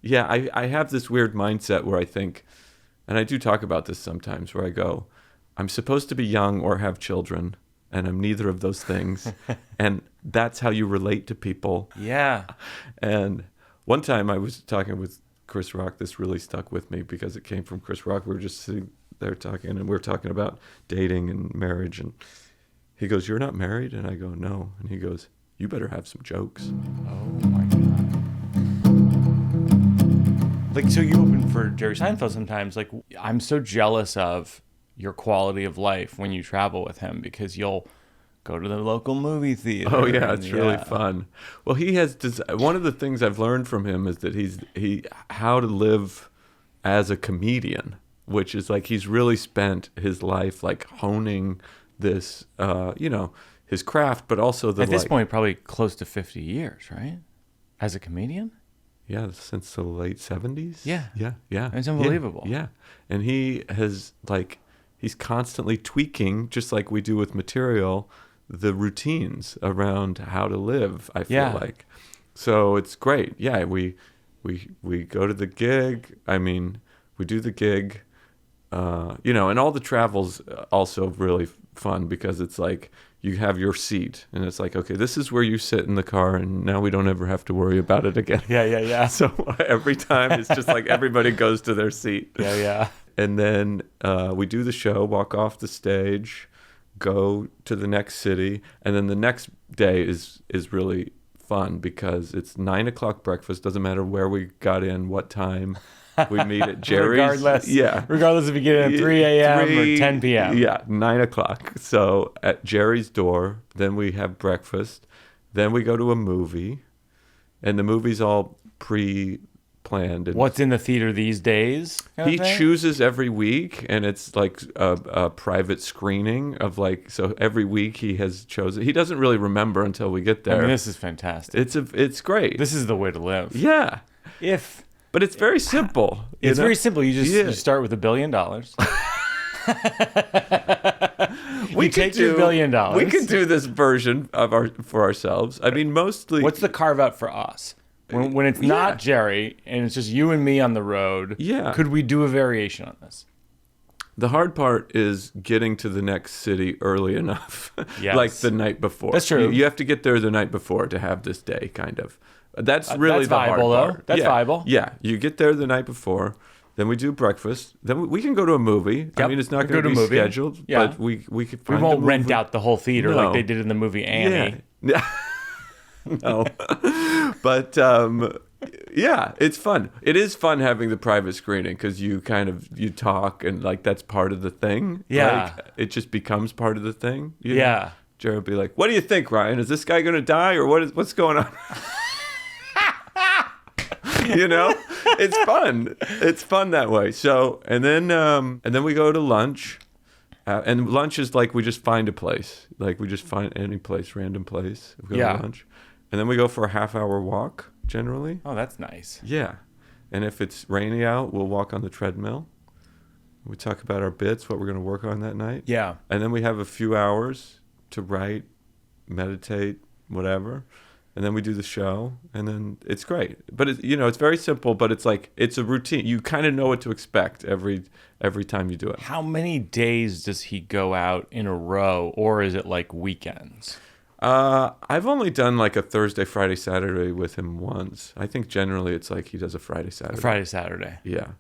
Yeah, I have this weird mindset where I think, and I do talk about this sometimes, where I go, I'm supposed to be young or have children, and I'm neither of those things. And that's how you relate to people. Yeah. And one time I was talking with Chris Rock. This really stuck with me because it came from Chris Rock. We were just sitting there talking, and we were talking about dating and marriage. And he goes, "You're not married?" And I go, "No." And he goes, "You better have some jokes." Oh, my God. Like, so you open for Jerry Seinfeld sometimes. Like, I'm so jealous of your quality of life when you travel with him, because you'll go to the local movie theater. Oh yeah, it's really fun. Well, he has one of the things I've learned from him is that how to live as a comedian, which is like he's really spent his life like honing this, his craft, but also at this point probably close to 50 years, right? As a comedian. Yeah, since the late 70s. Yeah. Yeah. It's unbelievable. Yeah. And he has he's constantly tweaking, just like we do with material, the routines around how to live, I feel like. So it's great. Yeah, we go to the gig. I mean, we do the gig, and all the travel's also really fun because it's like you have your seat and it's like, okay, this is where you sit in the car and now we don't ever have to worry about it again. Yeah. So every time it's just like everybody goes to their seat. Yeah. And then we do the show, walk off the stage, go to the next city, and then the next day is really fun because it's 9:00 breakfast. Doesn't matter where we got in, what time. We meet at Jerry's. Regardless if you get in at 3 a.m. or 10 p.m. Yeah, 9:00. So at Jerry's door, then we have breakfast. Then we go to a movie, and the movie's all pre-planned. And what's in the theater these days? He chooses every week, and it's like a private screening of so every week he has chosen. He doesn't really remember until we get there. I mean, this is fantastic. It's great. This is the way to live. Yeah. But it's very simple. It's very simple. You start with $1 billion. We take your $1 billion. We could do this version for ourselves. I mean, mostly. What's the carve out for us? When it's not Jerry and it's just you and me on the road, could we do a variation on this? The hard part is getting to the next city early enough, like the night before. That's true. You have to get there the night before to have this day, kind of. That's really the viable, hard part. That's viable. Yeah, you get there the night before, then we do breakfast, then we can go to a movie. Yep. I mean, it's not going to be scheduled, but we could find won't rent out the whole theater like they did in the movie Annie. Yeah. No. But it's fun. It is fun having the private screening because you talk and that's part of the thing. Yeah. It just becomes part of the thing. Yeah. Jared would be like, "What do you think, Ryan? Is this guy going to die or what's going on?" It's fun. It's fun that way. So, and then we go to lunch. And lunch is we just find a place. We just find any place, random place. We go to lunch. And then we go for a half-hour walk, generally. Oh, that's nice. Yeah. And if it's rainy out, we'll walk on the treadmill. We talk about our bits, what we're going to work on that night. Yeah. And then we have a few hours to write, meditate, whatever. And then we do the show, and then it's great. But it's very simple, but it's a routine. You kind of know what to expect every time you do it. How many days does he go out in a row, or is it weekends? I've only done a Thursday, Friday, Saturday with him once. I think generally it's he does a Friday, Saturday. Friday, Saturday. Yeah.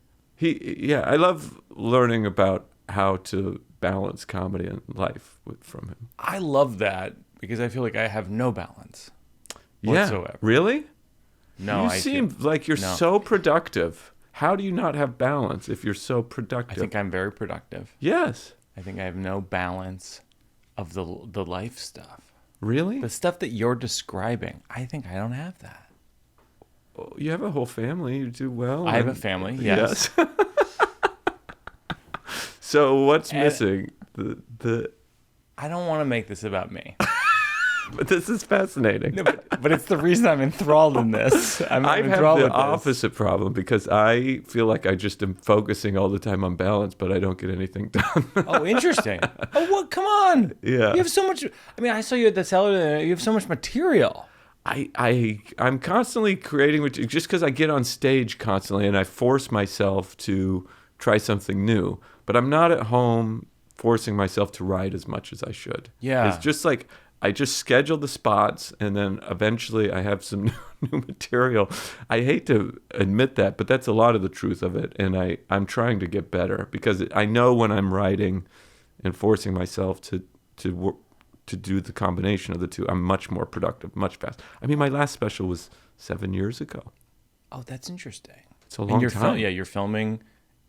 I love learning about how to balance comedy and life from him. I love that because I feel like I have no balance. Whatsoever. Yeah, really? No, you seem like you're so productive. How do you not have balance if you're so productive? I think I'm very productive. Yes. I think I have no balance of the life stuff. Really? The stuff that you're describing, I think I don't have that. Oh, you have a whole family. You do well. I have a family, yes. So what's missing? The I don't want to make this about me. But this is fascinating. No, but it's the reason I'm enthralled in this. I have the opposite problem because I feel like I just am focusing all the time on balance, but I don't get anything done. Oh, interesting. Oh, what? Come on. Yeah. You have so much. I mean, I saw you at the cellar. You have so much material. I'm constantly creating, just because I get on stage constantly and I force myself to try something new, but I'm not at home forcing myself to write as much as I should. Yeah. It's just like I just schedule the spots, and then eventually I have some new material. I hate to admit that, but that's a lot of the truth of it. And I'm trying to get better, because I know when I'm writing and forcing myself to do the combination of the two, I'm much more productive, much faster. I mean, my last special was 7 years ago. Oh, that's interesting. It's a long time. You're filming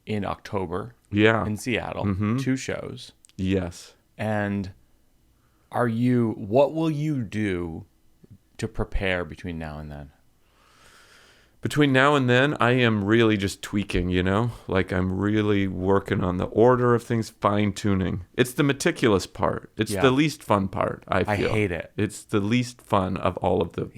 in October. Yeah. In Seattle. 2 shows. Yes. And what will you do to prepare between now and then? Between now and then, I am really just tweaking, like I'm really working on the order of things, fine tuning. It's the meticulous part. It's the least fun part, I feel. I hate it. It's the least fun of all of the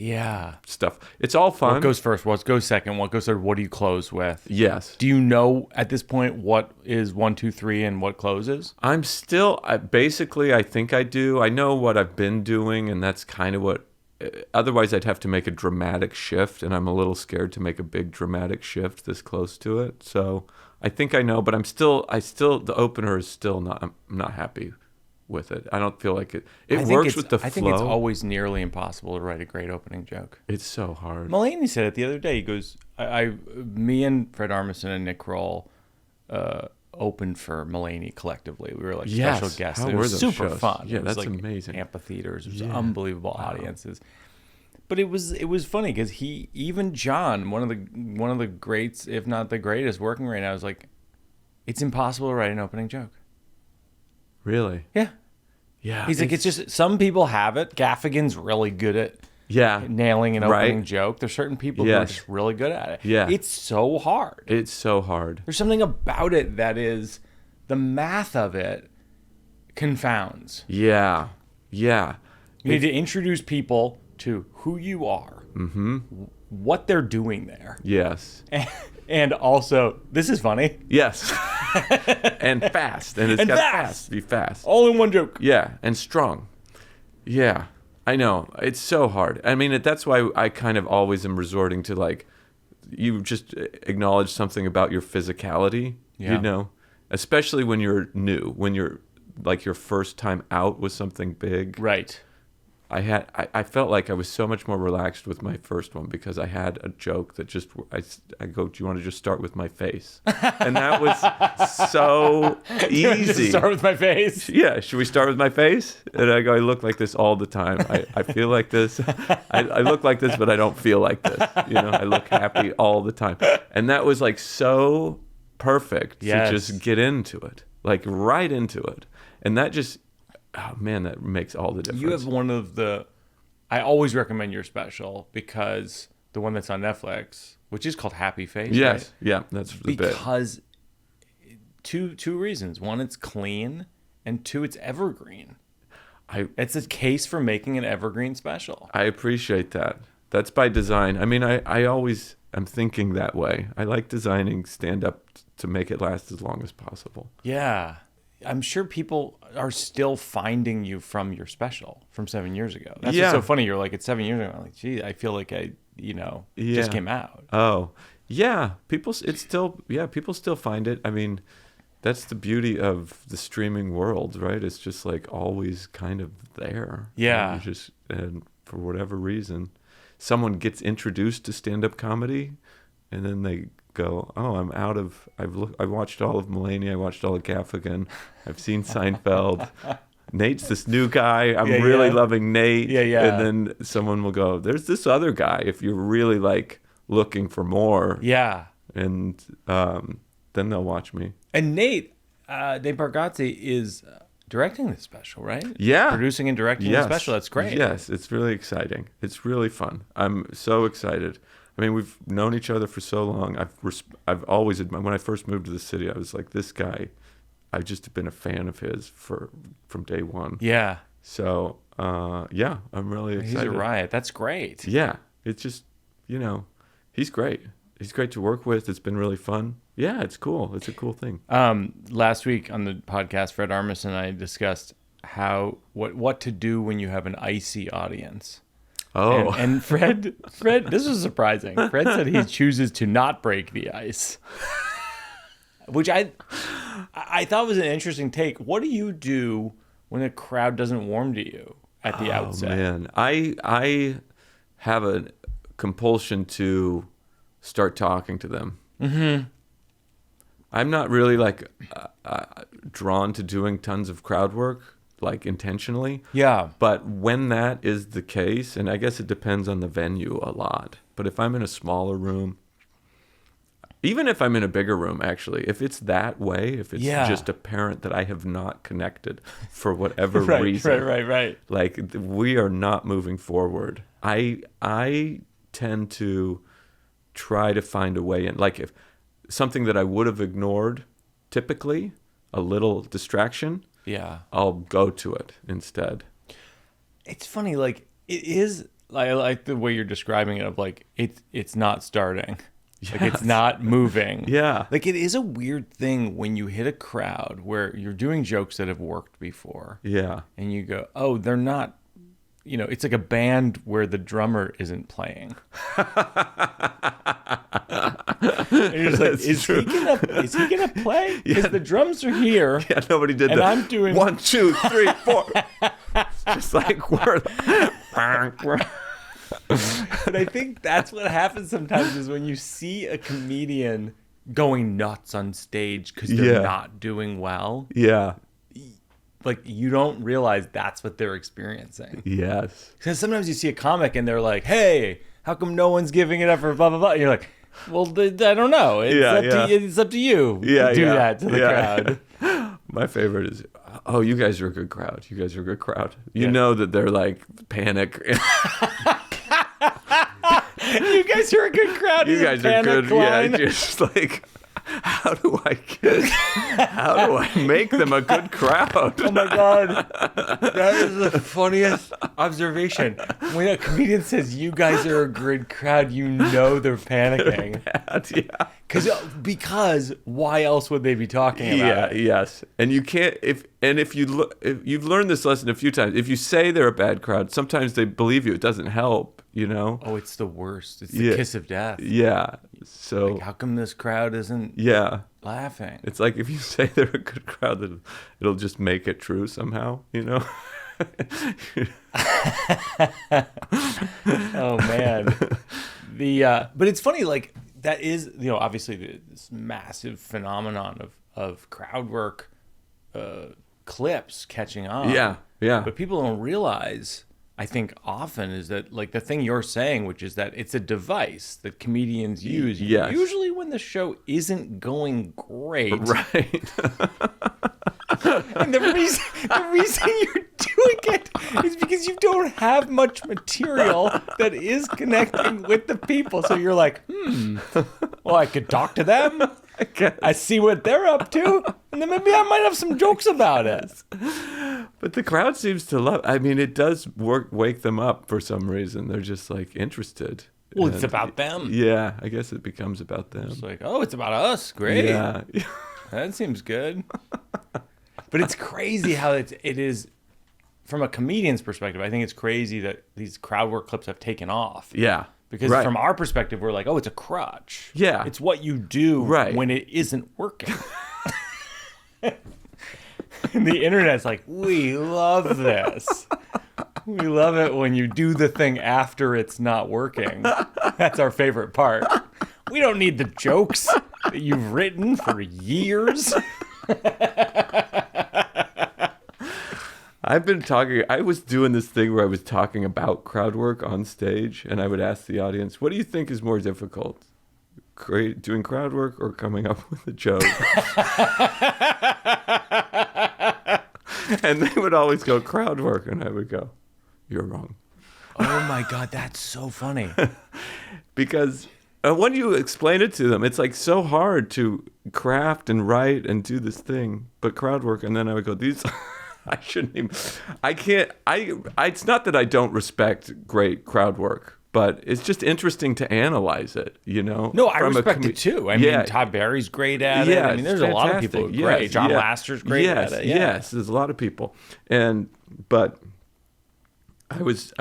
stuff. It's all fun. What goes first? What goes second? What goes third? What do you close with? Yes. Do you know at this point what is 1, 2, 3 and what closes? I'm still, basically, I think I do. I know what I've been doing, and that's kind of what, otherwise I'd have to make a dramatic shift, and I'm a little scared to make a big dramatic shift this close to it. So I think I know, but the opener is still not, I'm not happy with it. I don't feel like it works with the flow. I think it's always nearly impossible to write a great opening joke. It's so hard. Mulaney said it the other day. He goes, me and Fred Armisen and Nick Kroll opened for Mulaney collectively. We were like special guests. It was super fun. Yeah, it was that's amazing. Amphitheaters, it was unbelievable audiences. But it was funny because even John, one of the greats, if not the greatest, working right now, is like, it's impossible to write an opening joke. Really? Yeah. Yeah. He's like, it's just, some people have it. Gaffigan's really good at nailing an opening joke. There's certain people who are just really good at it. Yeah. It's so hard. It's so hard. There's something about it that is, the math of it confounds. Yeah. Yeah. You need to introduce people to who you are, what they're doing there. Yes. And also, this is funny. Yes. And fast. And it's got fast. Be fast. All in one joke. Yeah. And strong. Yeah. I know. It's so hard. I mean, that's why I kind of always am resorting to, like, you just acknowledge something about your physicality, especially when you're new, when you're like your first time out with something big. Right. I felt like I was so much more relaxed with my first one because I had a joke that just, I go, do you want to just start with my face? And that was so easy. Start with my face? Yeah. Should we start with my face? And I go, I look like this all the time. I feel like this. I look like this, but I don't feel like this. I look happy all the time. And that was like so perfect to just get into it, like right into it. And that just, oh man, that makes all the difference. You have one of I always recommend your special because the one that's on Netflix, which is called Happy Face. Yes. Right? Yeah, that's the bit. Because two reasons. One, it's clean, and two, it's evergreen. It's a case for making an evergreen special. I appreciate that. That's by design. I mean, I always am thinking that way. I like designing stand-up to make it last as long as possible. Yeah. I'm sure people are still finding you from your special from 7 years ago. That's what's so funny. You're like, it's 7 years ago. I'm like, gee, I feel like I just came out. Oh, yeah. People still find it. I mean, that's the beauty of the streaming world, right? It's just like always kind of there. Yeah. And for whatever reason, someone gets introduced to stand-up comedy, and then they go, oh, I've watched all of Mulaney, I watched all of Gaffigan, I've seen Seinfeld. Nate's this new guy. I'm really loving Nate. Yeah. And then someone will go, there's this other guy if you're really like looking for more. Yeah. And then they'll watch me. And Nate Bargatze is directing this special, right? Yeah. Producing and directing the special. That's great. Yes, it's really exciting. It's really fun. I'm so excited. I mean, we've known each other for so long. I've always admired. When I first moved to the city, I was like, this guy, I've just been a fan of his from day one. Yeah. So, I'm really excited. He's a riot. That's great. Yeah. It's just, he's great. He's great to work with. It's been really fun. Yeah, it's cool. It's a cool thing. Last week on the podcast, Fred Armisen and I discussed what to do when you have an icy audience. Oh. And Fred, this was surprising. Fred said he chooses to not break the ice, which I thought was an interesting take. What do you do when a crowd doesn't warm to you at the outset? Oh man, I have a compulsion to start talking to them. Mm-hmm. I'm not really like drawn to doing tons of crowd work, like intentionally. Yeah. But when that is the case, and I guess it depends on the venue a lot, but if I'm in a smaller room, even if I'm in a bigger room, actually, if it's that way, if it's just apparent that I have not connected for whatever reason. Right. Like we are not moving forward. I tend to try to find a way in. Like if something that I would have ignored, typically, a little distraction, I'll go to it instead. It's funny, like it is. I like the way you're describing it. Of like it's not starting, like it's not moving. Yeah, like it is a weird thing when you hit a crowd where you're doing jokes that have worked before. Yeah, and you go, oh, they're not. You know, it's like a band where the drummer isn't playing. And you're just like, is he gonna play? Because the drums are here. Yeah, nobody did that. And I'm doing 1, 2, 3, 4. Just like we're. But I think that's what happens sometimes is when you see a comedian going nuts on stage because they're not doing well. Yeah. Like, you don't realize that's what they're experiencing. Yes. Because sometimes you see a comic and they're like, hey, how come no one's giving it up for blah, blah, blah? And you're like, well, I don't know. It's up to you to do that to the crowd. My favorite is, oh, you guys are a good crowd. You guys are a good crowd. You know that they're like panic. You guys are a good crowd. You guys are good. Line. Yeah, just like... How do I make them a good crowd? Oh my God. That is the funniest observation. When a comedian says you guys are a good crowd, you know they're panicking. They're bad, Because why else would they be talking about it? Yes. And you can't if you've learned this lesson a few times. If you say they're a bad crowd, sometimes they believe you. It doesn't help, you know? Oh, it's the worst. It's the kiss of death. Yeah. So like, how come this crowd isn't laughing? It's like if you say they're a good crowd, it'll just make it true somehow, you know? Oh man. But it's funny, like that is, you know, obviously this massive phenomenon of crowd work clips catching on. Yeah. But people don't realize, I think often, is that like the thing you're saying, which is that it's a device that comedians use usually when the show isn't going great. Right. And the reason you're doing it is because you don't have much material that is connecting with the people. So you're like, well, I could talk to them. I see what they're up to, and then maybe I might have some jokes about it. But the crowd seems to love. I mean, it does wake them up for some reason. They're just like interested. Well, it's about them. Yeah, I guess it becomes about them. It's like, oh, it's about us. Great. Yeah. That seems good. But it's crazy how it is, from a comedian's perspective, I think it's crazy that these crowd work clips have taken off. Yeah. Because from our perspective, we're like, oh, it's a crutch. Yeah. It's what you do when it isn't working. And the internet's like, we love this. We love it when you do the thing after it's not working. That's our favorite part. We don't need the jokes that you've written for years. I was doing this thing where I was talking about crowd work on stage, and I would ask the audience, what do you think is more difficult? Doing crowd work or coming up with a joke? And they would always go, crowd work, and I would go, you're wrong. Oh my God, that's so funny. Because when you explain it to them, it's like so hard to craft and write and do this thing, but crowd work, and then I would go, I shouldn't even, I can't, it's not that I don't respect great crowd work, but it's just interesting to analyze it, you know? No, I respect it too. I mean, Todd Barry's great at it. I mean, there's fantastic. A lot of people who are great. John Lasseter's great at it. Yes, there's a lot of people. But I was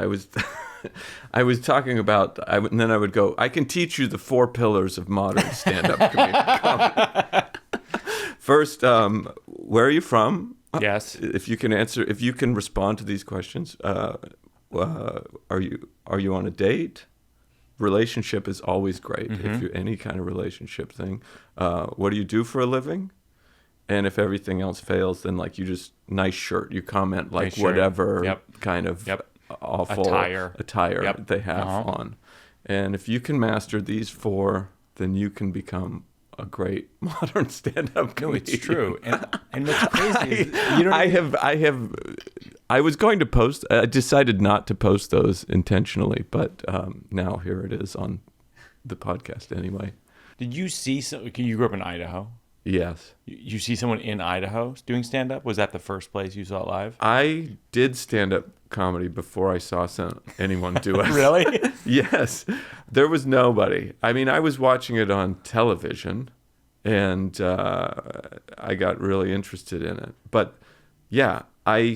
I was talking about, and then I would go, I can teach you the 4 pillars of modern stand-up comedy. First, where are you from? Yes. If you can respond to these questions, are you on a date? Relationship is always great. If you any kind of relationship thing. What do you do for a living? And if everything else fails, then like you just nice shirt. You comment like nice whatever kind of awful attire they have on. And if you can master these 4, then you can become a great modern stand-up comedian. No, it's true. And what's crazy is I was going to post. I decided not to post those intentionally, but now here it is on the podcast anyway. Did you see? You grew up in Idaho. Yes. You see someone in Idaho doing stand-up? Was that the first place you saw it live? I did stand-up comedy before I saw anyone do it. Really? Yes. There was nobody. I mean, I was watching it on television, and I got really interested in it. But, yeah, I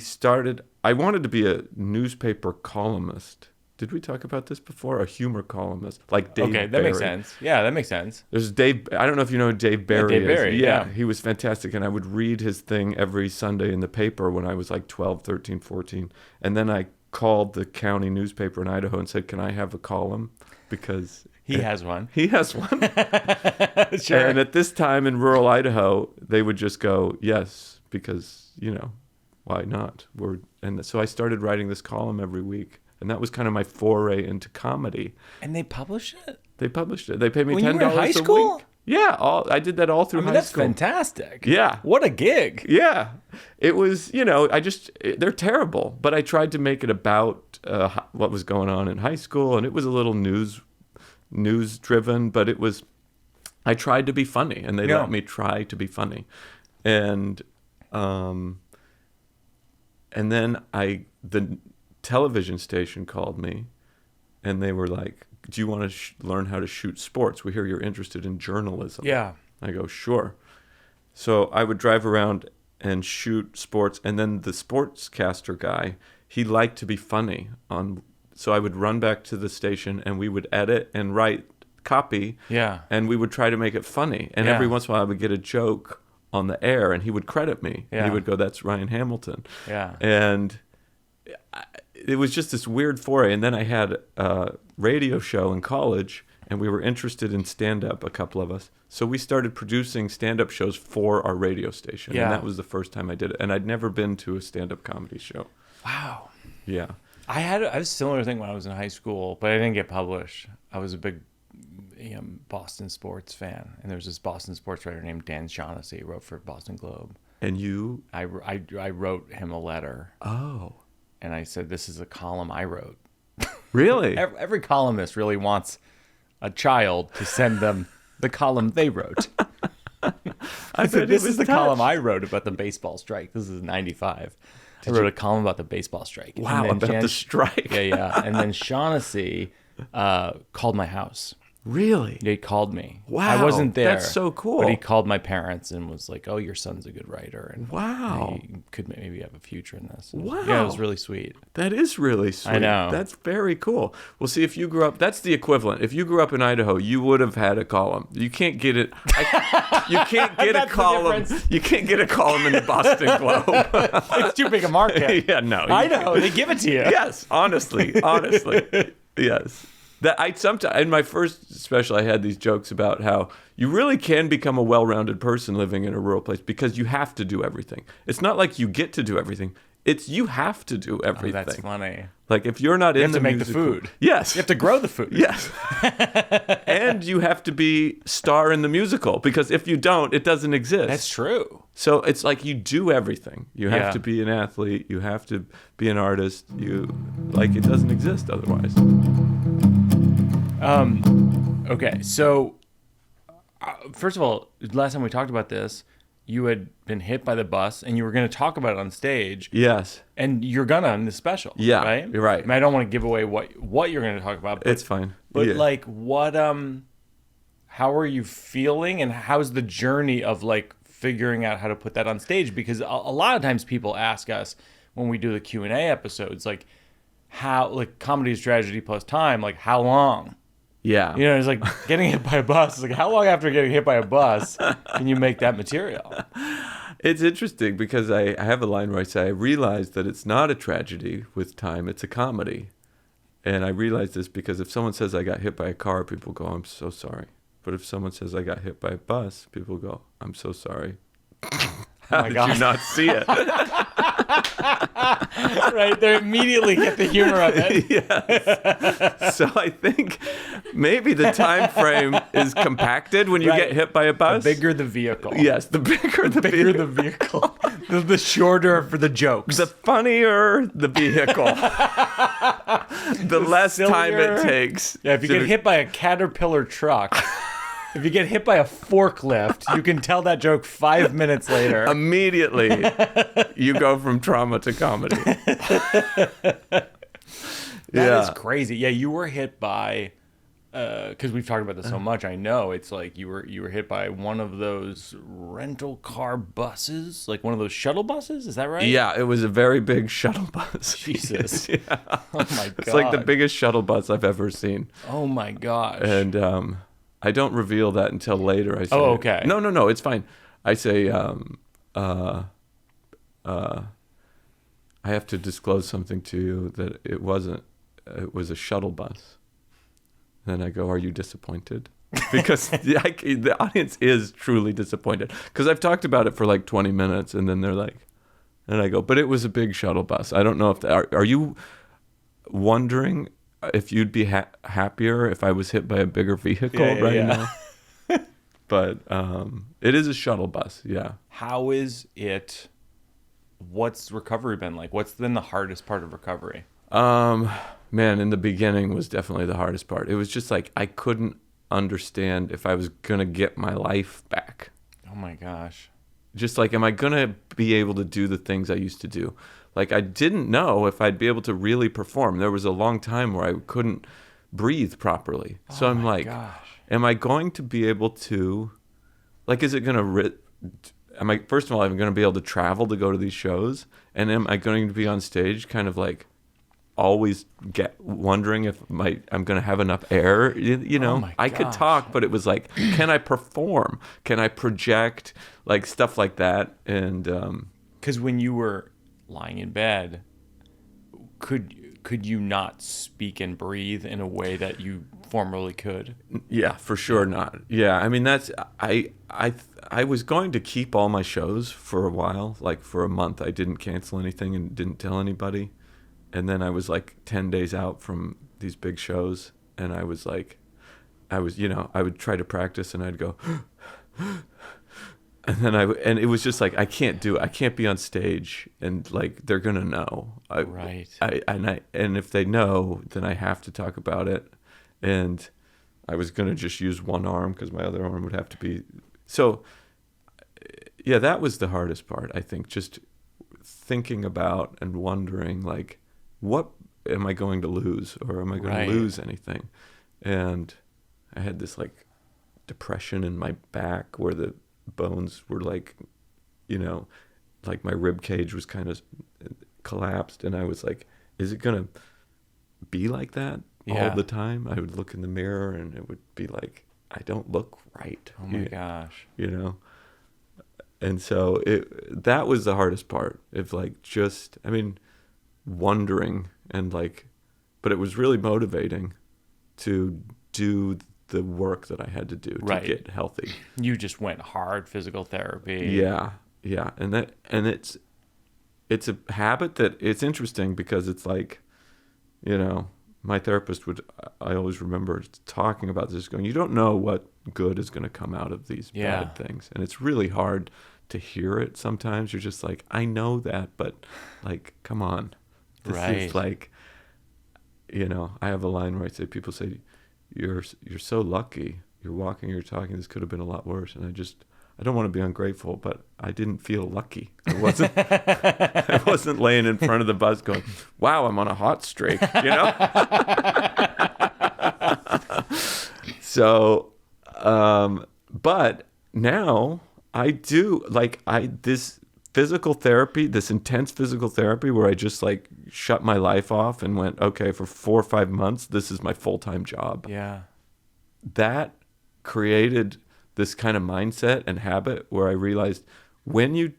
wanted to be a newspaper columnist. Did we talk about this before? A humor columnist, like Dave Barry. Okay, that makes sense. Yeah, that makes sense. There's Dave. I don't know if you know who Dave Barry is. Dave Barry, yeah. He was fantastic. And I would read his thing every Sunday in the paper when I was like 12, 13, 14. And then I called the county newspaper in Idaho and said, can I have a column? Because he has one. He has one. Sure. And at this time in rural Idaho, they would just go, yes, because, why not? And so I started writing this column every week. And that was kind of my foray into comedy. And they published it? They published it. They paid me $10 when you were in high school? a week. Yeah, I did that all through high that's school. Fantastic. Yeah. What a gig. Yeah. It was, they're terrible. But I tried to make it about what was going on in high school. And it was a little news driven, but I tried to be funny. And they let me try to be funny. And then the television station called me, and they were like, do you want to learn how to shoot sports? We hear you're interested in journalism. Yeah. I go, sure. So I would drive around and shoot sports, and then the sportscaster guy, he liked to be funny. So I would run back to the station, and we would edit and write copy, and we would try to make it funny. And every once in a while I would get a joke on the air, and he would credit me. Yeah. He would go, that's Ryan Hamilton. Yeah. And it was just this weird foray. And then I had a radio show in college, and we were interested in stand-up, a couple of us. So we started producing stand-up shows for our radio station. Yeah. And that was the first time I did it. And I'd never been to a stand-up comedy show. Wow. Yeah. I had a similar thing when I was in high school, but I didn't get published. I was a big Boston sports fan. And there was this Boston sports writer named Dan Shaughnessy who wrote for Boston Globe. And you? I wrote him a letter. Oh. And I said, this is a column I wrote. Really? Every columnist really wants a child to send them the column they wrote. I said, this is the column I wrote about the baseball strike. This is 95. I wrote a column about the baseball strike. Wow, about the strike. Yeah. And then Shaughnessy called my house. Really? He called me. Wow. I wasn't there. That's so cool. But he called my parents and was like, oh, your son's a good writer. And wow. He could maybe have a future in this. Wow. Yeah, it was really sweet. That is really sweet. I know. That's very cool. Well, see, if you grew up, that's the equivalent. If you grew up in Idaho, you would have had a column. You can't get it. You can't get a column. You can't get a column in the Boston Globe. It's too big a market. Yeah, no. Idaho, they give it to you. Yes, honestly. Yes. Sometimes in my first special, I had these jokes about how you really can become a well-rounded person living in a rural place because you have to do everything. It's not like you get to do everything. It's you have to do everything. Oh, that's funny. Like if you're not in the music, you have to make the food. Yes. You have to grow the food. Yes. And you have to be star in the musical because if you don't, it doesn't exist. That's true. So it's like you do everything. You have to be an athlete. You have to be an artist. It doesn't exist otherwise. Okay, so first of all, last time we talked about this, you had been hit by the bus and you were going to talk about it on stage. Yes. And you're gonna in this special. Yeah. Right? You're right. I mean, I don't want to give away what you're going to talk about. But, it's fine. But what, how are you feeling and how's the journey of figuring out how to put that on stage? Because a lot of times people ask us when we do the Q&A episodes, how, like, comedy is tragedy plus time, like, how long? Yeah. You know, it's like getting hit by a bus. It's like, how long after getting hit by a bus can you make that material? It's interesting because I have a line where I say, I realize that it's not a tragedy with time, it's a comedy. And I realize this because if someone says I got hit by a car, people go, I'm so sorry. But if someone says I got hit by a bus, people go, I'm so sorry. How did you not see it? Right, they immediately get the humor of it. Yes. So I think maybe the time frame is compacted when you get hit by a bus. The bigger the vehicle. Yes, the bigger the vehicle. The shorter for the jokes. The funnier the vehicle. The less time it takes. Yeah, if you get hit by a Caterpillar truck... If you get hit by a forklift, you can tell that joke 5 minutes later. Immediately, you go from trauma to comedy. That is crazy. Yeah, you were hit by, because we've talked about this so much, I know. It's like you were hit by one of those rental car buses, like one of those shuttle buses. Is that right? Yeah, it was a very big shuttle bus. Jesus. Yeah. Oh, my God. It's like the biggest shuttle bus I've ever seen. Oh, my gosh. And I don't reveal that until later. I say, oh, okay. No, it's fine. I say, I have to disclose something to you that it was a shuttle bus. Then I go, are you disappointed? Because the audience is truly disappointed. Because I've talked about it for like 20 minutes, and then they're like, and I go, but it was a big shuttle bus. I don't know if are you wondering if you'd be happier if I was hit by a bigger vehicle now. But it is a shuttle bus, yeah. How is it, what's recovery been like? What's been the hardest part of recovery? Man, in the beginning was definitely the hardest part. It was just like I couldn't understand if I was going to get my life back. Oh my gosh. Just like, am I going to be able to do the things I used to do? Like, I didn't know if I'd be able to really perform. There was a long time where I couldn't breathe properly. So I'm like, am I going to be able to, like, is it going to, first of all, I'm going to be able to travel to go to these shows? And am I going to be on stage kind of like always wondering if I'm going to have enough air? You know, I could talk, but it was like, can I perform? Can I project? Like, stuff like that. And, 'cause when you were lying in bed, could you not speak and breathe in a way that you formerly could? Yeah, for sure not. Yeah, I mean, that's I was going to keep all my shows for a while, like for a month. I didn't cancel anything and didn't tell anybody. And then I was like 10 days out from these big shows, and I was like, I would try to practice, and I'd go and then and it was just like, I can't do it. I can't be on stage, and like they're gonna know. Right. And if they know, then I have to talk about it. And I was gonna just use one arm because my other arm would have to be. So, yeah, that was the hardest part. I think just thinking about and wondering, like, what am I going to lose, or am I going to lose anything? And I had this like depression in my back where the bones were like, like my rib cage was kind of collapsed, and I was like, is it gonna be like that all the time? I would look in the mirror and it would be like, I don't look right. Oh my gosh. And so that was the hardest part of like, just, I mean, wondering, and like, but it was really motivating to do the work that I had to do to get healthy. You just went hard physical therapy. Yeah. And it's a habit that it's interesting because it's like, my therapist I always remember talking about this, going, you don't know what good is going to come out of these bad things. And it's really hard to hear it sometimes. You're just like, I know that, but like, come on. This is like, I have a line where I say, people say, you're so lucky. You're walking, you're talking, this could have been a lot worse. And I don't want to be ungrateful, but I didn't feel lucky. I wasn't laying in front of the bus going, wow, I'm on a hot streak, So, but now I do, like, physical therapy, this intense physical therapy where I just like shut my life off and went, okay, for 4 or 5 months, this is my full-time job. Yeah. That created this kind of mindset and habit where I realized when you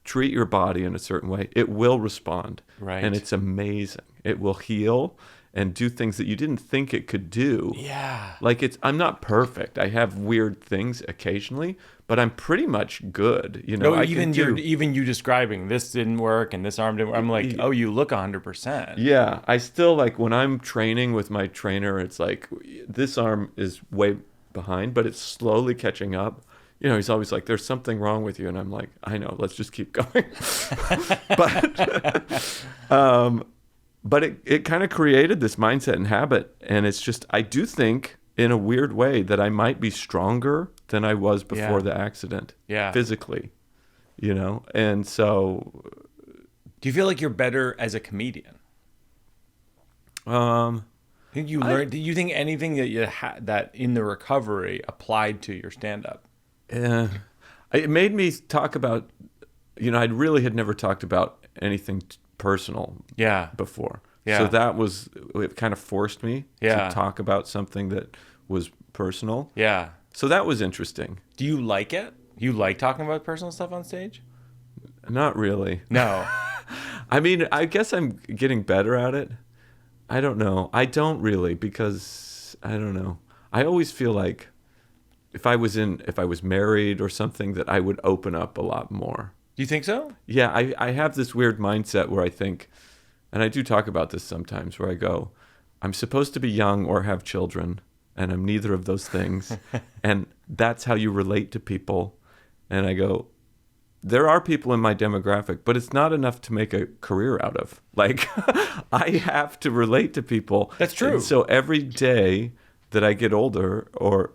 treat your body in a certain way, it will respond. Right. And it's amazing. It will heal and do things that you didn't think it could do. Yeah. Like I'm not perfect. I have weird things occasionally, but I'm pretty much good. You know, No, even you describing this didn't work and this arm didn't work. I'm like, oh, you look 100%. Yeah. I still like when I'm training with my trainer, it's like this arm is way behind, but it's slowly catching up. You know, he's always like, there's something wrong with you. And I'm like, I know, let's just keep going. But it kind of created this mindset and habit. And it's just, I do think in a weird way that I might be stronger than I was before the accident. Yeah. Physically, you know? And so. Do you feel like you're better as a comedian? Think you learned? Do you think anything that you had that in the recovery applied to your stand-up? It made me talk about, you know, I really had never talked about anything personal before. Yeah. So that was, it kind of forced me to talk about something that was personal. Yeah. So that was interesting. Do you like it? You like talking about personal stuff on stage? Not really. No. I mean, I guess I'm getting better at it. I don't know. I don't really, because I don't know. I always feel like if I was married or something, that I would open up a lot more. Do you think so? Yeah, I have this weird mindset where I think, and I do talk about this sometimes, where I go, I'm supposed to be young or have children, and I'm neither of those things. And that's how you relate to people. And I go, there are people in my demographic, but it's not enough to make a career out of. Like, I have to relate to people. That's true. And so every day that I get older, or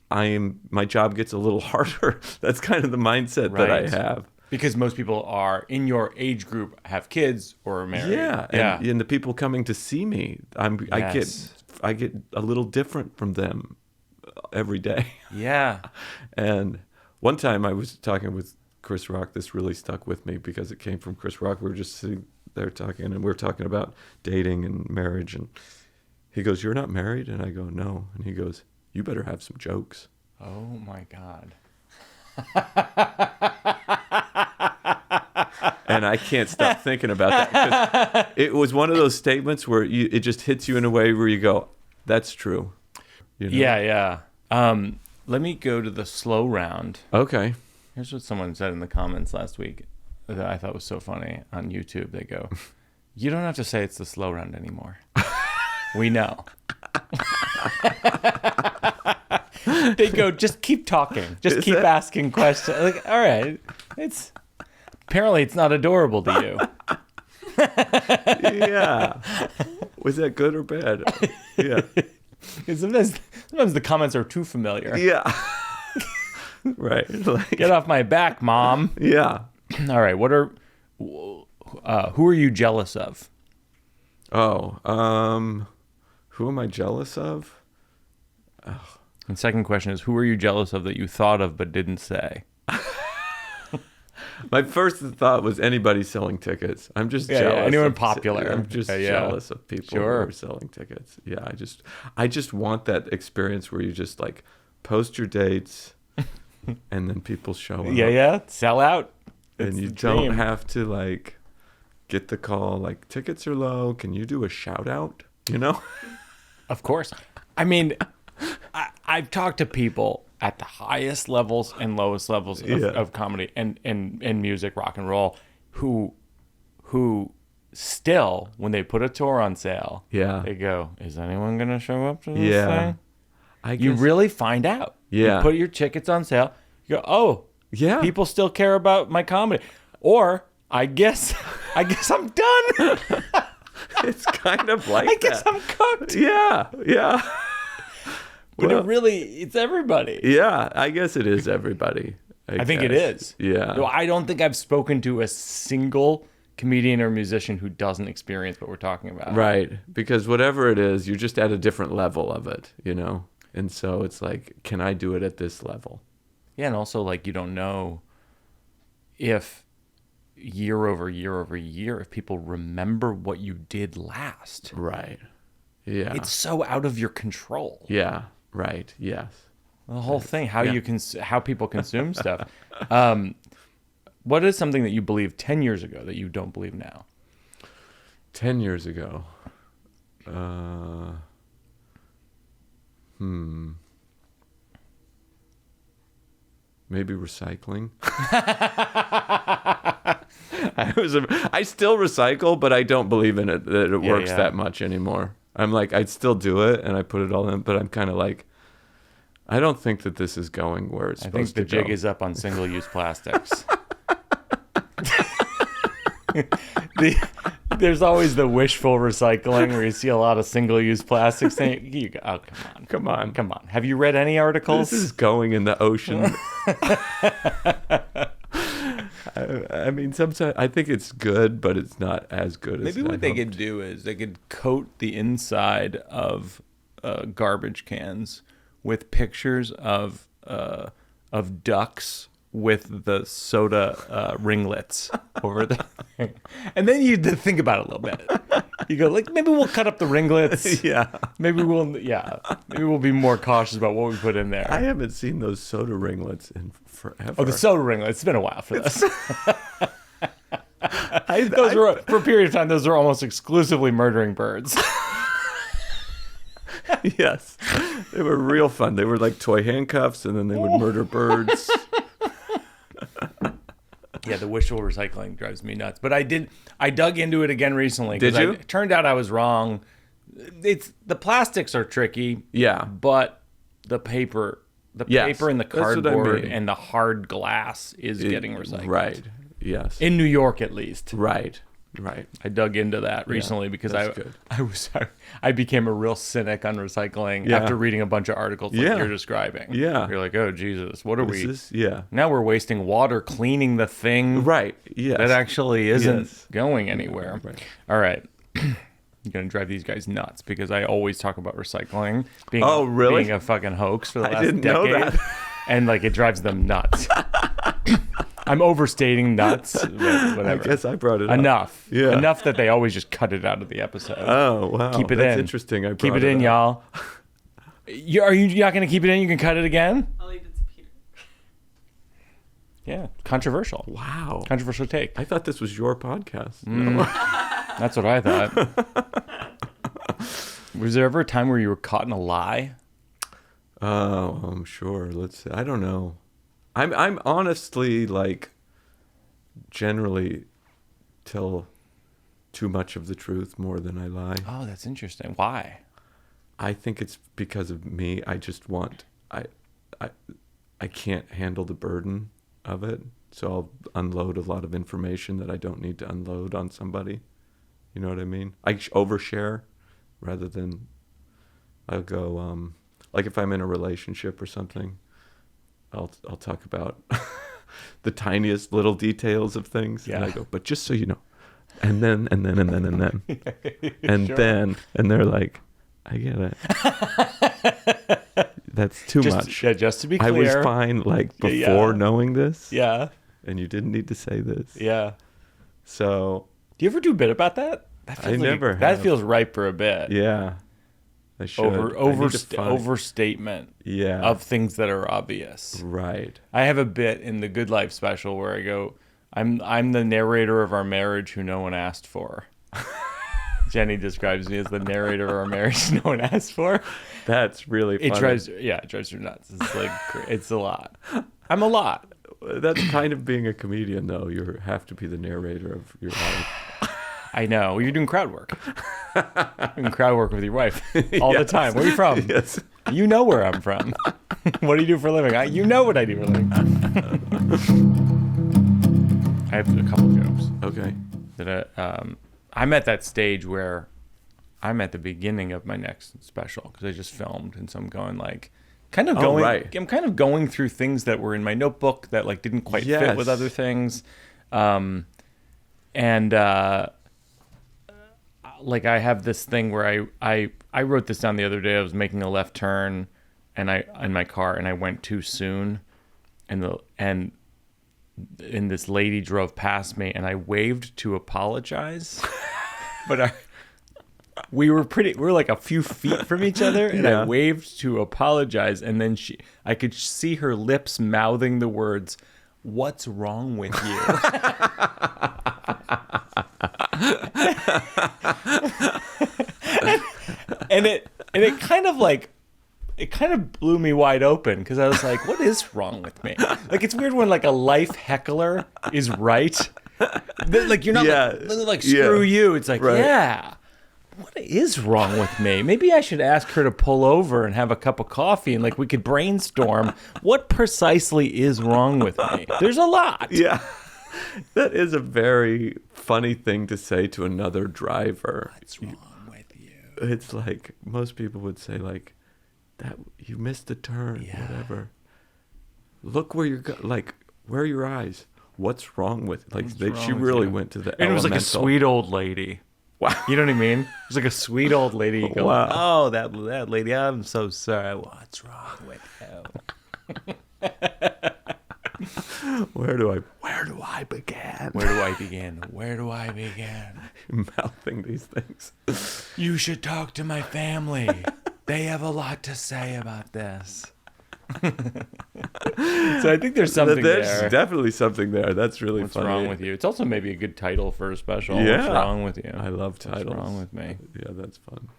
my job gets a little harder. That's kind of the mindset that I have. Because most people are in your age group have kids or are married. Yeah. And the people coming to see me, I get a little different from them every day. Yeah. And one time I was talking with Chris Rock. This really stuck with me because it came from Chris Rock. We were just sitting there talking, and we were talking about dating and marriage. And he goes, "You're not married?" And I go, "No." And he goes, "You better have some jokes." Oh my God. And I can't stop thinking about that, because it was one of those statements where it just hits you in a way where you go, that's true. You know? Yeah. Let me go to the slow round. Okay. Here's what someone said in the comments last week that I thought was so funny on YouTube. They go, "You don't have to say it's the slow round anymore. We know." They go, "Just keep talking. Just keep asking questions." Like, all right, apparently it's not adorable to you. Yeah. Was that good or bad? Yeah. Sometimes the comments are too familiar. Yeah. Right. Like, get off my back, Mom. Yeah. All right. Who are you jealous of? Oh, who am I jealous of? Oh. And second question is, who are you jealous of that you thought of but didn't say? My first thought was anybody selling tickets. I'm just jealous. Yeah, anyone popular. I'm just jealous of people who are selling tickets. Yeah, I just want that experience where you just like post your dates and then people show up. Yeah. Sell out. And you don't have to like get the call like, tickets are low. Can you do a shout out? You know? Of course. I mean, I've talked to people at the highest levels and lowest levels of comedy and music, rock and roll, who still, when they put a tour on sale, they go, "Is anyone going to show up to this thing?" You really find out. Yeah. You put your tickets on sale. You go, "Oh, yeah, people still care about my comedy," or I guess I'm done. It's kind of like I guess I'm cooked. Yeah. But it's everybody. Yeah, I guess it is everybody. I think it is. Yeah. No, I don't think I've spoken to a single comedian or musician who doesn't experience what we're talking about. Right. Because whatever it is, you're just at a different level of it, you know? And so it's like, can I do it at this level? Yeah, and also like you don't know if year over year over year if people remember what you did last. Right. Yeah. It's so out of your control. Yeah. Right. Yes. The whole thing, how people consume stuff. What is something that you believed 10 years ago that you don't believe now? 10 years ago. Maybe recycling. I still recycle, but I don't believe in it that it works that much anymore. I'm like, I'd still do it and I put it all in, but I'm kind of like, I don't think that this is going where it's supposed to go. I think the jig is up on single-use plastics. There's always the wishful recycling where you see a lot of single-use plastics. Come on. Have you read any articles? This is going in the ocean. I mean, sometimes I think it's good, but it's not as good as maybe what they could do is they could coat the inside of garbage cans with pictures of ducks with the soda ringlets over the thing. And then you think about it a little bit. You go, like, maybe we'll cut up the ringlets. Yeah. Maybe we'll be more cautious about what we put in there. I haven't seen those soda ringlets in forever. Oh, the soda ringlets. It's been a while for this. For a period of time, those were almost exclusively murdering birds. Yes. They were real fun. They were like toy handcuffs, and then they would murder birds. Yeah, the wishful recycling drives me nuts. But I dug into it again recently. Did you? It turned out I was wrong. The plastics are tricky. Yeah. But the paper and the cardboard and the hard glass is getting recycled. Right. Yes. In New York, at least. Right. I dug into that recently because I became a real cynic on recycling after reading a bunch of articles like you're describing. Yeah. You're like, oh, Jesus, what are we? Yeah. Now we're wasting water cleaning the thing. Right. Yes. That actually isn't going anywhere. Right. All right. I'm going to drive these guys nuts because I always talk about recycling being a fucking hoax for the last decade. Know that. And like it drives them nuts. I'm overstating nuts, but whatever. I guess I brought it up. Enough. Yeah. Enough that they always just cut it out of the episode. Oh, wow. Keep it That's in. Interesting. Keep it in, y'all. Are you not going to keep it in? You can cut it again? I'll leave it to Peter. Yeah. Controversial. Wow. Controversial take. I thought this was your podcast. No. That's what I thought. Was there ever a time where you were caught in a lie? Oh, I'm sure. Let's see. I don't know. I'm honestly like generally tell too much of the truth more than I lie. Oh, that's interesting. Why? I think it's because of me. I just want I can't handle the burden of it. So I'll unload a lot of information that I don't need to unload on somebody. You know what I mean? I overshare rather than I'll go like if I'm in a relationship or something, I'll talk about the tiniest little details of things. Yeah. And I go, but just so you know. And then. And Sure. then. And they're like, I get it. That's too much. Yeah, just to be clear. I was fine like before knowing this. Yeah. And you didn't need to say this. Yeah. So. Do you ever do a bit about that? That feels ripe for a bit. Yeah. I should. Overstatement of things that are obvious. Right. I have a bit in the Good Life special where I go, I'm the narrator of our marriage who no one asked for. Jenny describes me as the narrator of our marriage no one asked for. That's really funny. It drives her nuts. It's like, it's a lot. I'm a lot. That's kind of being a comedian, though. You have to be the narrator of your life. I know. You're doing crowd work. Doing crowd work with your wife all the time. Where are you from? Yes. You know where I'm from. What do you do for a living? You know what I do for a living. I have a couple jokes. Okay. I'm at that stage where I'm at the beginning of my next special because I just filmed, and so I'm going like, I'm kind of going through things that were in my notebook that like didn't quite fit with other things, like I have this thing where I wrote this down the other day. I was making a left turn, and in my car, and I went too soon, and this lady drove past me, and I waved to apologize, but we were like a few feet from each other, and I waved to apologize, and then I could see her lips mouthing the words, "What's wrong with you?" and it kind of like, it kind of blew me wide open, because I was like, what is wrong with me? Like, it's weird when like a life heckler is right. Like, you're not like screw you. It's like, what is wrong with me? Maybe I should ask her to pull over and have a cup of coffee, and like we could brainstorm what precisely is wrong with me. There's a lot. Yeah. That is a very funny thing to say to another driver. What's wrong with you? It's like most people would say like, that you missed the turn, whatever. Look where you're like, where are your eyes? What's wrong with like she really went to the and it was like a sweet old lady. Wow. You know what I mean? It was like a sweet old lady going, oh, that lady, I'm so sorry. What's wrong with you? Where do I begin? Mouthing these things. You should talk to my family. They have a lot to say about this. So I think there's something there. There's definitely something there. That's really What's funny. wrong with you? It's also maybe a good title for a special. Yeah. What's wrong with you? I love titles. What's wrong with me? Yeah, that's fun.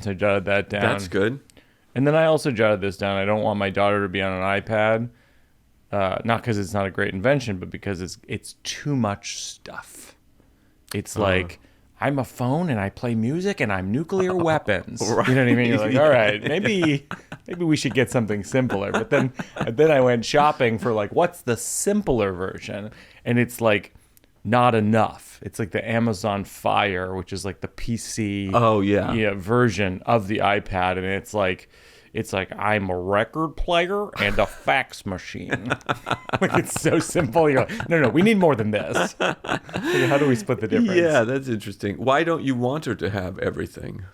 So I jotted that down. That's good. And then I also jotted this down. I don't want my daughter to be on an iPad. Not because it's not a great invention, but because it's too much stuff. It's like, I'm a phone and I play music and I'm nuclear weapons. Right. You know what I mean? You're like, all right, maybe we should get something simpler. But then I went shopping for like, what's the simpler version? And it's like not enough. It's like the Amazon Fire, which is like the PC version of the iPad. And it's like I'm a record player and a fax machine. Like, it's so simple. You're like, no, we need more than this. Like, how do we split the difference? Yeah, that's interesting. Why don't you want her to have everything?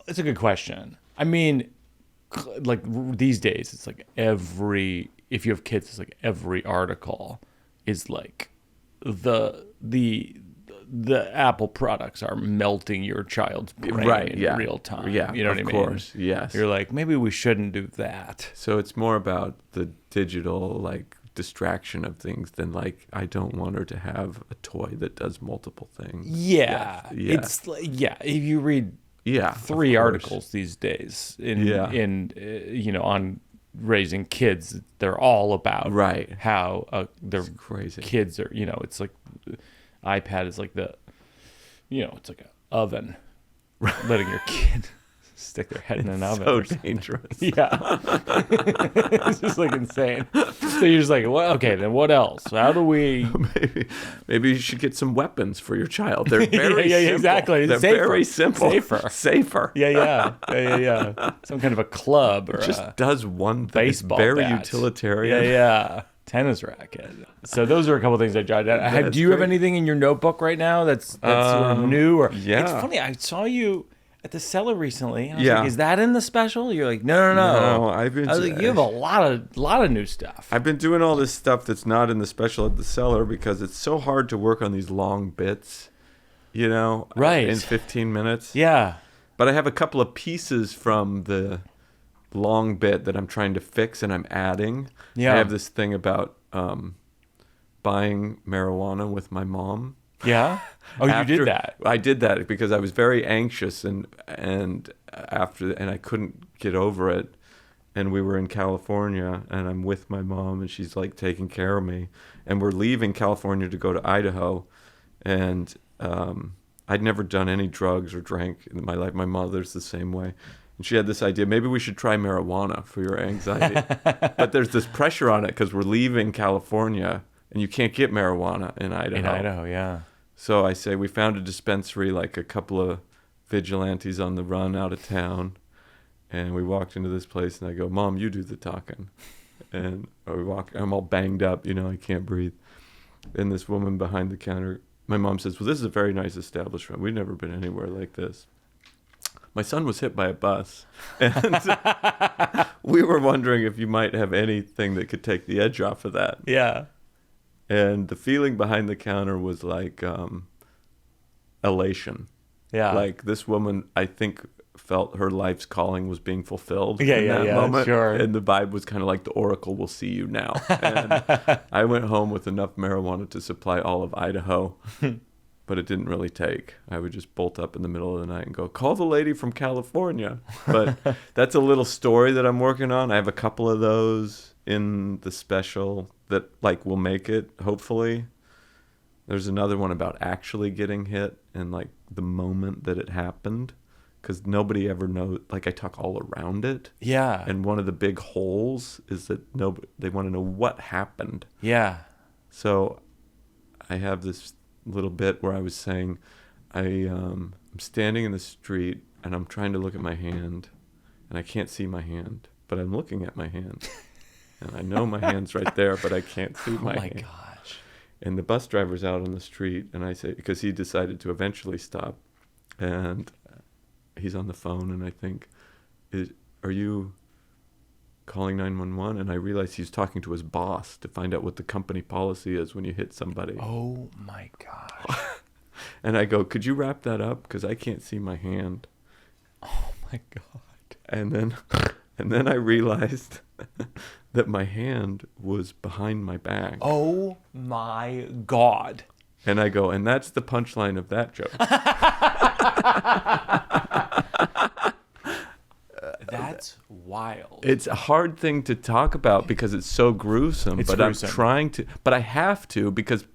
It's a good question. I mean, like these days, it's like if you have kids, it's like every article is like the Apple products are melting your child's brain in real time. Yeah, you know what I mean? Of course, yes. You're like, maybe we shouldn't do that. So it's more about the digital like distraction of things than like, I don't want her to have a toy that does multiple things. Yeah. It's like, if you read 3 articles these days in on raising kids, they're all about how their kids are, it's like iPad is like it's like an oven, letting your kid stick their head in an oven. So dangerous. Yeah. It's just like insane. So you're just like, well, okay, then what else? How do we... Maybe you should get some weapons for your child. They're very simple. Exactly. They're very simple. Safer. Yeah. Some kind of a club or it just does one thing. Baseball very bat. Utilitarian. Yeah. Tennis racket. So those are a couple things I jotted down. Do you have anything in your notebook right now that's sort of new? Or it's funny. I saw you at the cellar recently. And I was like, is that in the special? You're like, no. No, I was like, you have a lot of new stuff. I've been doing all this stuff that's not in the special at the cellar because it's so hard to work on these long bits, right, in 15 minutes. Yeah. But I have a couple of pieces from the long bit that I'm trying to fix and I'm adding. Yeah. I have this thing about buying marijuana with my mom. Yeah. Oh, you did that. I did that because I was very anxious and I couldn't get over it. And we were in California and I'm with my mom and she's like taking care of me. And we're leaving California to go to Idaho. And I'd never done any drugs or drank in my life. My mother's the same way. And she had this idea, maybe we should try marijuana for your anxiety. But there's this pressure on it because we're leaving California and you can't get marijuana in Idaho. In Idaho, yeah. So I say, we found a dispensary, like a couple of vigilantes on the run out of town. And we walked into this place and I go, Mom, you do the talking. And I'm all banged up, I can't breathe. And this woman behind the counter, my mom says, well, this is a very nice establishment. We've never been anywhere like this. my son was hit by a bus. And we were wondering if you might have anything that could take the edge off of that. Yeah. And the feeling behind the counter was like elation. Yeah. Like this woman, I think, felt her life's calling was being fulfilled Yeah, in yeah, that yeah, moment. sure. And the vibe was kind of like the Oracle will see you now. And I went home with enough marijuana to supply all of Idaho. But it didn't really take. I would just bolt up in the middle of the night and go, call the lady from California. But that's a little story that I'm working on. I have a couple of those in the special that like will make it, hopefully. There's another one about actually getting hit and like the moment that it happened. Because nobody ever knows, like I talk all around it. Yeah. And one of the big holes is that they want to know what happened. Yeah. So I have this little bit where I was saying I'm standing in the street and I'm trying to look at my hand and I can't see my hand, but I'm looking at my hand and I know my hand's right there, but I can't see my hand. Oh my gosh. And the bus driver's out on the street and I say, because he decided to eventually stop and he's on the phone and I think, are you calling 911? And I realized he's talking to his boss to find out what the company policy is when you hit somebody. Oh my gosh. And I go, could you wrap that up? Because I can't see my hand. Oh my God. And then I realized that my hand was behind my back. Oh my God. And I go, and that's the punchline of that joke. That's wild. It's a hard thing to talk about because it's so gruesome. It's but gruesome. I'm trying to, but I have to because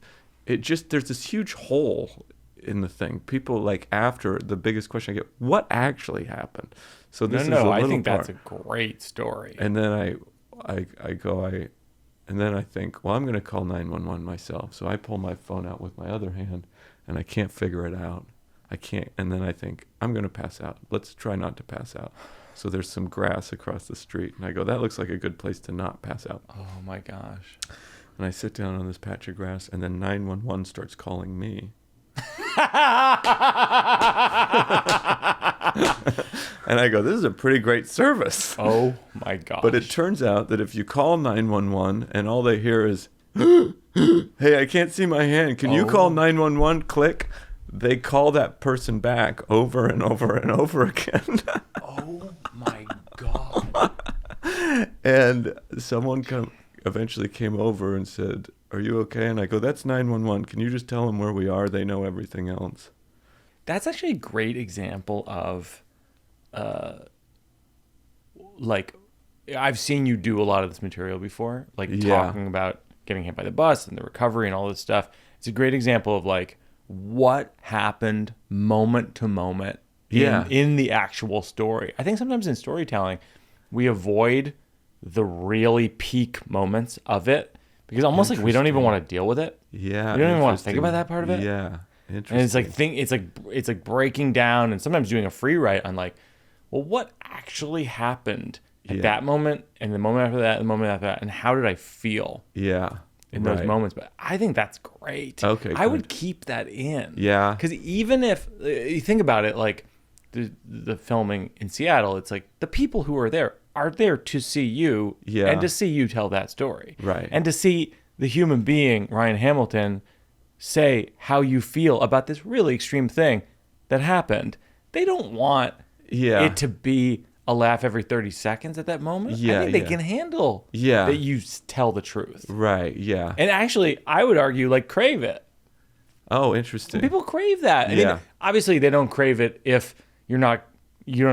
there's this huge hole in the thing. People like after the biggest question I get, what actually happened? So this is a little I think part. that's a great story. And then and then I think, well, I'm going to call 911 myself. So I pull my phone out with my other hand and I can't figure it out. I can't. And then I think, I'm going to pass out. Let's try not to pass out. So there's some grass across the street. And I go, that looks like a good place to not pass out. Oh my gosh. And I sit down on this patch of grass and then 911 starts calling me. And I go, this is a pretty great service. Oh my gosh. But it turns out that if you call 911 and all they hear is, hey, I can't see my hand. Can you call 911? Click. They call that person back over and over and over again. Oh my God. And someone eventually came over and said, are you okay? And I go, that's 911. Can you just tell them where we are? They know everything else. That's actually a great example of, like, I've seen you do a lot of this material before, like talking about getting hit by the bus and the recovery and all this stuff. It's a great example of like what happened moment to moment in the actual story. I think sometimes in storytelling, we avoid the really peak moments of it because almost like we don't even want to deal with it. Yeah. We don't even want to think about that part of it. Yeah. Interesting. And it's like breaking down and sometimes doing a free write on like, well, what actually happened at that moment and the moment after that and the moment after that, and how did I feel? Yeah. In those moments. But I think that's great. Okay. I would keep that in. Yeah. Because even if you think about it, like the filming in Seattle, it's like the people who are there to see you and to see you tell that story. Right. And to see the human being, Ryan Hamilton, say how you feel about this really extreme thing that happened. They don't want it to be a laugh every 30 seconds at that moment. I think they can handle that you tell the truth. Right, yeah. And actually, I would argue, like, crave it. Oh, interesting. People crave that. I mean, obviously, they don't crave it if you don't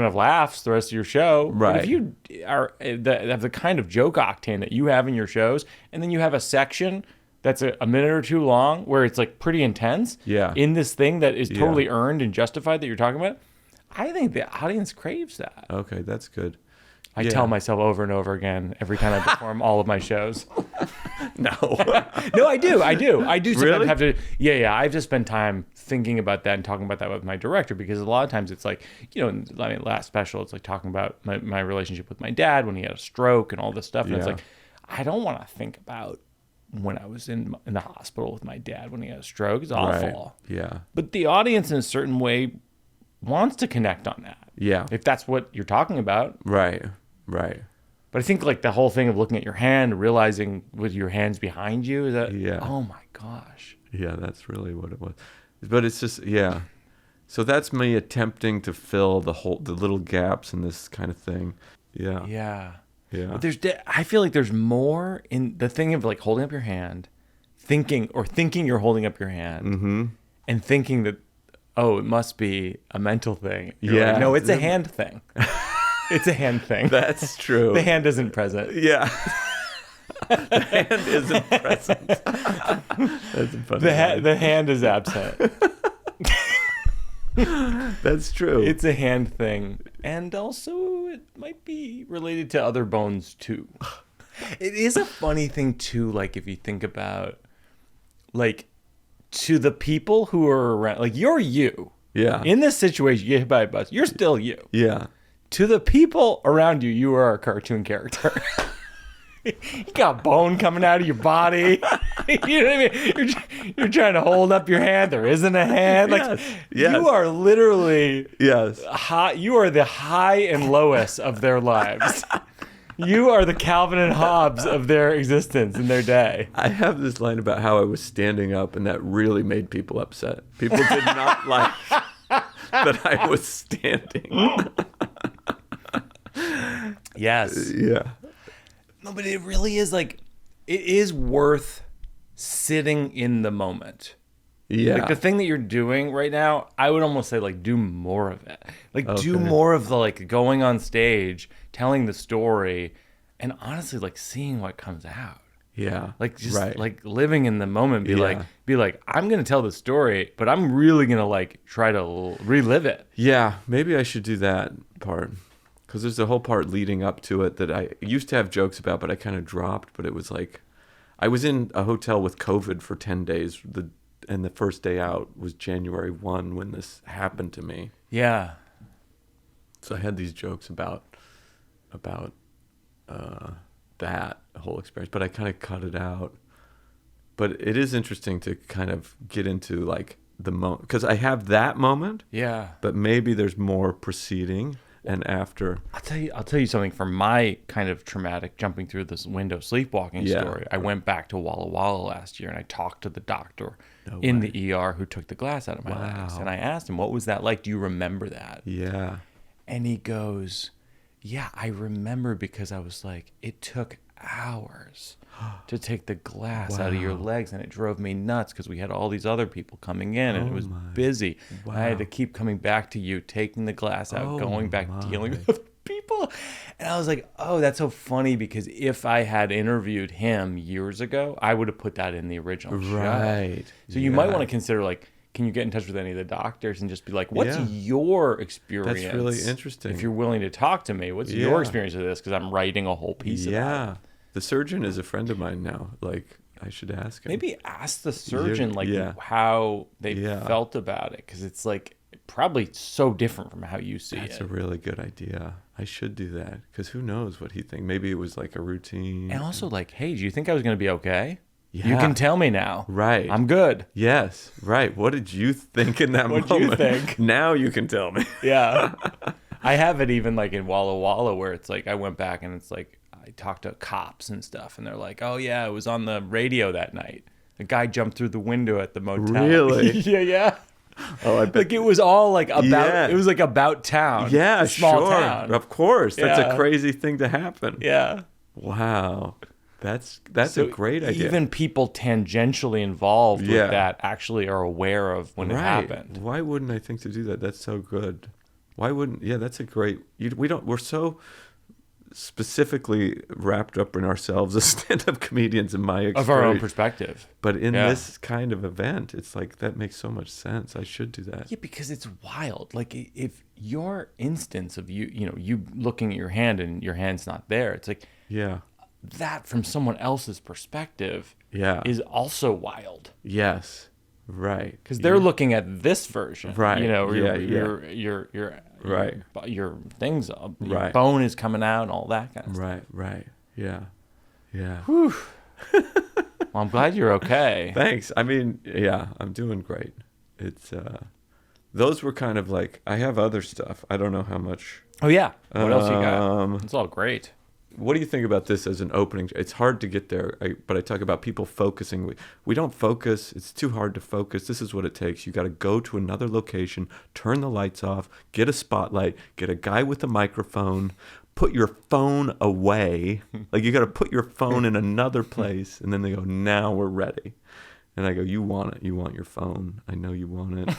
have laughs the rest of your show. Right. But if you have the kind of joke octane that you have in your shows, and then you have a section that's a minute or two long where it's like pretty intense in this thing that is totally earned and justified that you're talking about, I think the audience craves that. Okay, that's good. I tell myself over and over again every time I perform all of my shows. No. No, I do. Sometimes Really? have to. Yeah. I have to spend time thinking about that and talking about that with my director because a lot of times it's like, last special, it's like talking about my relationship with my dad when he had a stroke and all this stuff. And it's like, I don't want to think about when I was in the hospital with my dad when he had a stroke. It's awful. Right. Yeah. But the audience in a certain way wants to connect on that. Yeah. If that's what you're talking about. Right. Right. But I think like the whole thing of looking at your hand, realizing with your hands behind you, is that, oh my gosh. Yeah, that's really what it was. But it's just, yeah. So that's me attempting to fill the little gaps in this kind of thing. Yeah. Yeah. Yeah. But I feel like there's more in the thing of like holding up your hand, thinking you're holding up your hand, and thinking that, oh, it must be a mental thing. You're like, no, it's a hand thing. It's a hand thing. That's true. The hand isn't present. Yeah. The hand isn't present. That's funny. The hand is absent. That's true. It's a hand thing. And also, it might be related to other bones, too. It is a funny thing, too, like, if you think about, like, to the people who are around, like, you're you. Yeah. In this situation, you get hit by a bus, you're still you. Yeah. To the people around you, you are a cartoon character. You got bone coming out of your body. You know what I mean? You're trying to hold up your hand. There isn't a hand. Like Yes. You are literally Yes. you are the high and lowest of their lives. You are the Calvin and Hobbes of their existence in their day. I have this line about how I was standing up, and that really made people upset. People did not like that I was standing. Yes. Yeah. No, but it really is like, it is worth sitting in the moment. Yeah. Like the thing that you're doing right now, I would almost say like do more of it. Like do more of the like going on stage, telling the story, and honestly like seeing what comes out. Yeah. Like just like living in the moment, be like, I'm going to tell the story, but I'm really going to like try to relive it. Yeah. Maybe I should do that part. Because there's a whole part leading up to it that I used to have jokes about, but I kind of dropped. But it was like, I was in a hotel with COVID for 10 days. And the first day out was January 1 when this happened to me. Yeah. So I had these jokes about that whole experience, but I kind of cut it out. But it is interesting to kind of get into like the moment, because I have that moment. Yeah. But maybe there's more preceding and after. I'll tell you something from my kind of traumatic jumping through this window sleepwalking story. I went back to Walla Walla last year and I talked to the doctor in the ER who took the glass out of my legs. And I asked him, what was that like? Do you remember that? Yeah. And he goes, yeah, I remember, because I was like, it took hours to take the glass out of your legs, and it drove me nuts because we had all these other people coming in and it was busy. I had to keep coming back to you, taking the glass out, going back, dealing with other people. And I was like, oh, that's so funny, because if I had interviewed him years ago, I would have put that in the original show. So you might want to consider, like, can you get in touch with any of the doctors and just be like, what's your experience? That's really interesting. If you're willing to talk to me, what's your experience of this? Because I'm writing a whole piece of that. The surgeon is a friend of mine now. Like, I should ask him. Maybe ask the surgeon, how they felt about it. Because it's, like, probably so different from how you see it. That's a really good idea. I should do that. Because who knows what he thinks. Maybe it was, like, a routine. And also, like, hey, do you think I was going to be okay? Yeah. You can tell me now. Right. I'm good. Yes. Right. What did you think in that moment? What do you think? Now you can tell me. Yeah. I have it even like in Walla Walla, where it's like I went back and it's like I talked to cops and stuff, and they're like, oh yeah, it was on the radio that night. A guy jumped through the window at the motel. Really? Yeah. Oh, I bet. Like it was all like about. It was like about town. Yeah, small town. Of course. That's a crazy thing to happen. Yeah. Wow. That's so a great idea. Even people tangentially involved with that actually are aware of when it happened. Why wouldn't I think to do that? That's so good. Why wouldn't? Yeah, that's a great. We're so specifically wrapped up in ourselves as stand-up comedians, in my experience, of our own perspective. But in this kind of event, it's like that makes so much sense. I should do that. Yeah, because it's wild. Like if your instance of you looking at your hand and your hand's not there, it's like that from someone else's perspective is also wild. Yes. Right. Because they're looking at this version. Right. Your things, your bone is coming out and all that kind of stuff. Right. Yeah. Yeah. Whew. Well, I'm glad you're okay. Thanks. I mean, I'm doing great. It's those were kind of like, I have other stuff. I don't know how much. Oh, yeah. What else you got? It's all great. What do you think about this as an opening? It's hard to get there, but I talk about people focusing. We don't focus. It's too hard to focus. This is what it takes. You got to go to another location, turn the lights off, get a spotlight, get a guy with a microphone, put your phone away. Like, you got to put your phone in another place, and then they go, now we're ready. And I go, you want it. You want your phone. I know you want it.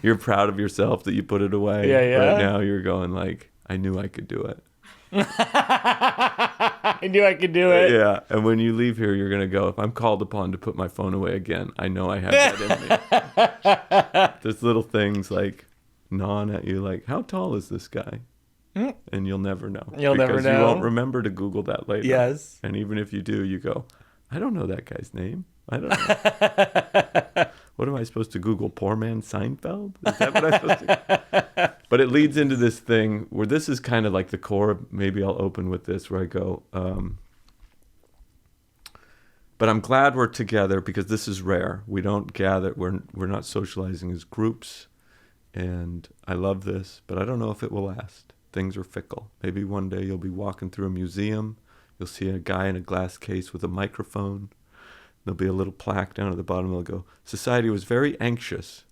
You're proud of yourself that you put it away. Yeah. Right now you're going like, I knew I could do it. I knew I could do it. Yeah. And when you leave here, you're going to go, if I'm called upon to put my phone away again, I know I have that in me. There's little things like gnawing at you, like, how tall is this guy? And you'll never know. You'll never know. Because you won't remember to Google that later. Yes. And even if you do, you go, I don't know that guy's name. I don't know. What am I supposed to Google? Poor man Seinfeld? Is that what I'm supposed to? But it leads into this thing where this is kind of like the core. Maybe I'll open with this where I go, but I'm glad we're together because this is rare. We don't gather. We're not socializing as groups. And I love this, but I don't know if it will last. Things are fickle. Maybe one day you'll be walking through a museum. You'll see a guy in a glass case with a microphone. There'll be a little plaque down at the bottom. They'll go, society was very anxious.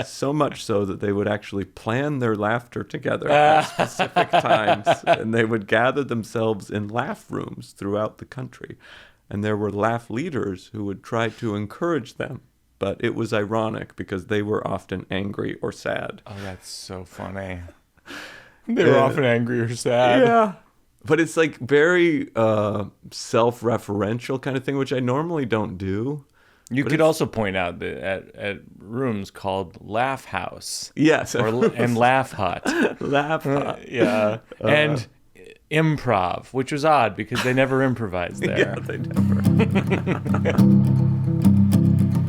So much so that they would actually plan their laughter together at specific times. And they would gather themselves in laugh rooms throughout the country. And there were laugh leaders who would try to encourage them. But it was ironic because they were often angry or sad. Oh, that's so funny. They were often angry or sad. Yeah. But it's like very self-referential kind of thing, which I normally don't do. You could also point out that at rooms called Laugh House. Yes. And Laugh Hut. Laugh Hut. Yeah. And Improv, which was odd because they never improvised there. Yeah, they never.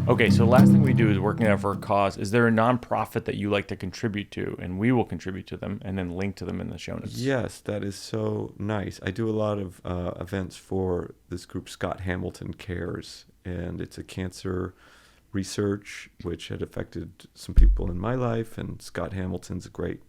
Okay, so the last thing we do is working out for a cause. Is there a nonprofit that you like to contribute to? And we will contribute to them and then link to them in the show notes. Yes, that is so nice. I do a lot of events for this group, Scott Hamilton Cares. And it's a cancer research, which had affected some people in my life. And Scott Hamilton's a great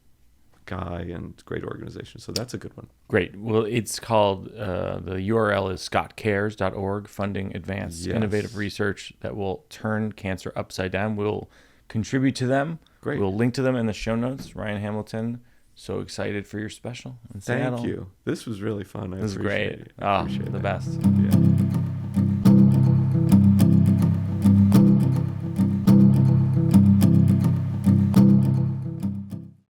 guy and great organization. So that's a good one. Great. Well, it's called, the URL is scottcares.org, funding advanced innovative research that will turn cancer upside down. We'll contribute to them. Great. We'll link to them in the show notes. Ryan Hamilton, so excited for your special in Seattle. Thank you. This was really fun. This is great. Appreciate the it. best. Yeah.